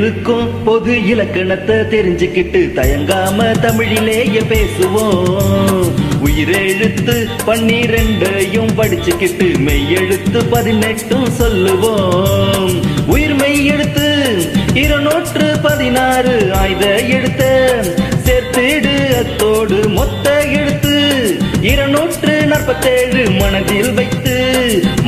இருக்கும் பொது இலக்கணத்தை தெரிஞ்சுக்கிட்டு தயங்காம தமிழிலேயே பேசுவோம். உயிரெழுத்து 12 படிச்சுக்கிட்டு மெய்யெழுத்து 18 சொல்லுவோம். உயிர் மெய்யெழுத்து 216 ஆய்த எழுத்த சேர்த்திடு அத்தோடு மொத்த எழுத்து 247 மனதில் வைத்து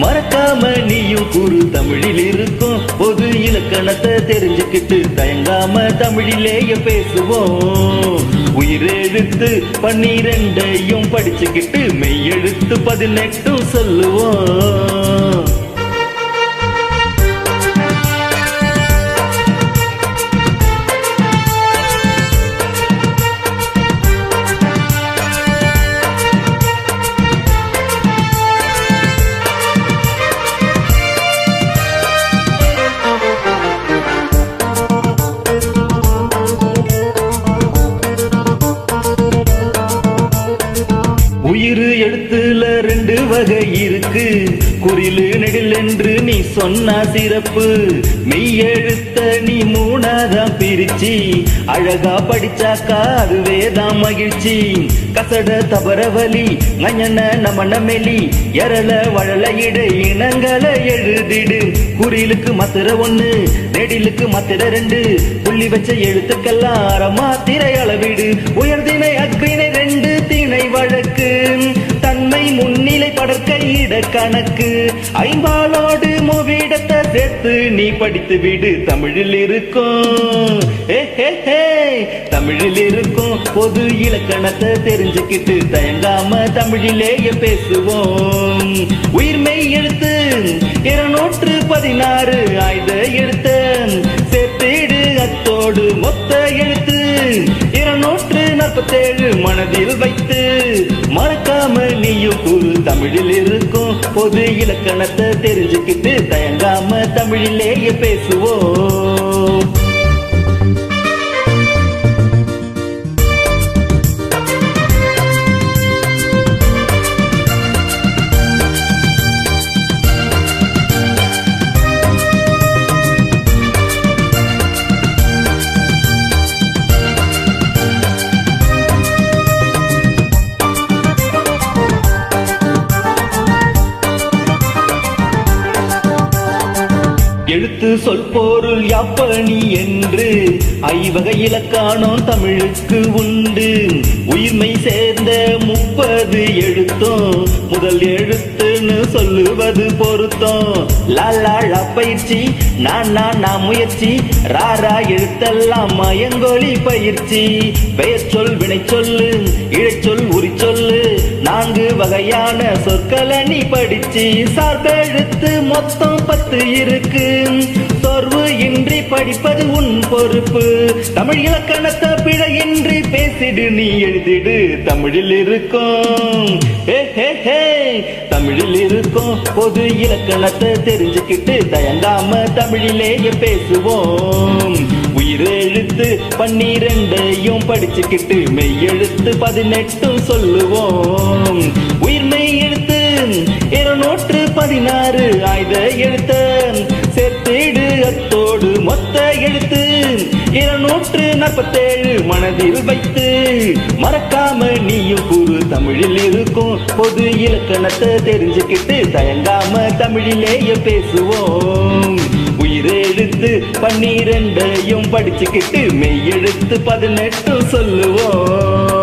மறக்காம நீயும் கூறு. தமிழில் இருக்கும் பொது இலக்கணத்தை தெரிஞ்சுக்கிட்டு தயங்காம தமிழிலேயே பேசுவோம். உயிரெழுத்து 12 படிச்சுக்கிட்டு மெய்யெழுத்து 18 சொல்லுவோம். உயிர் எழுத்துல 2 வகை இருக்கு. குறிலு நெடில் என்று நீ சொன்ன சிறப்பு. மெய்யெழுத்த நீ 3ஆதான் பிரிச்சி அழகா படிச்சாக்கா அதுவேதான் மகிழ்ச்சி. கசட தபரவலி நஞன நமனமெலி எரள வழல இடை இனங்களை எழுதிடு. குறிலுக்கு மாத்திர 1 நெடிலுக்கு மாத்திர 2 புள்ளி வச்ச எழுத்துக்கெல்லாம் அறமாத்திரை அளவிடு. உயர்தினை அக்ரிணை 2 திணை வழக்கு தன்மை முன்னிலை படற்கையிட கணக்கு. ஐம்பாலோடு மூவிடத்தை சேர்த்து நீ படித்து விடு. தமிழில் இருக்கும் தமிழில் இருக்கும் பொது இலக்கணத்தை தெரிஞ்சுக்கிட்டு தயங்காம தமிழிலேயே பேசுவோம். உயிர்மெய் எழுத்து 216 ஆய்த எழுத்த சேர்த்திடு அத்தோடு மொத்த எழுத்து 247 மனதில் வைத்து மறக்காம நீயும் கூறு. தமிழில் இருக்கும் பொது இலக்கணத்தை தெரிஞ்சுக்கிட்டு தயங்காம தமிழிலேயே பேசுவோம். எழுத்து சொல் பொருள் யாப்பணி என்று ஐவகை இலக்கணம் தமிழுக்கு உண்டு. உயிர்மை சேர்ந்த 30 எழுத்தும் முதல் எழுத்துன்னு சொல்லுவது பொருத்தம். லாலா பயிற்சி நான் முயற்சி ராரா எழுத்தெல்லாம் மயங்கொழி பயிற்சி. பெயர் சொல் வினை சொல்லு இழைச்சொல் உரி சொல்லு 4 வகையான சொற்களை நீ படிச்சு. சார்பெழுத்து மொத்தம் 10 இருக்கு. சோர்வு இன்றி படிப்பது உன் பொறுப்பு. தமிழ் இலக்கணத்தை பிழையின்றி பேசிடு நீ எழுதிடு. தமிழில் இருக்கும் தமிழில் இருக்கும் பொது இலக்கணத்தை தெரிஞ்சுக்கிட்டு தயங்காம தமிழிலேயே பேசுவோம். உயிரெழுத்து 12 படிச்சுக்கிட்டு மெய்யெழுத்து 18 சொல்லுவோம். உயிர் மெய் எழுத்து 216 ஆய்த எழுத்த சேர்த்திடு அத்தோடு மொத்த எழுத்து 247 மனதில் வைத்து மறக்காம நீயும் கூறு. தமிழில் இருக்கும் பொது இலக்கணத்தை தெரிஞ்சுக்கிட்டு தயங்காம தமிழிலேயே பேசுவோம். உயிரெழுத்து 12 படிச்சுக்கிட்டு மெய்யெழுத்து 18 சொல்லுவோம்.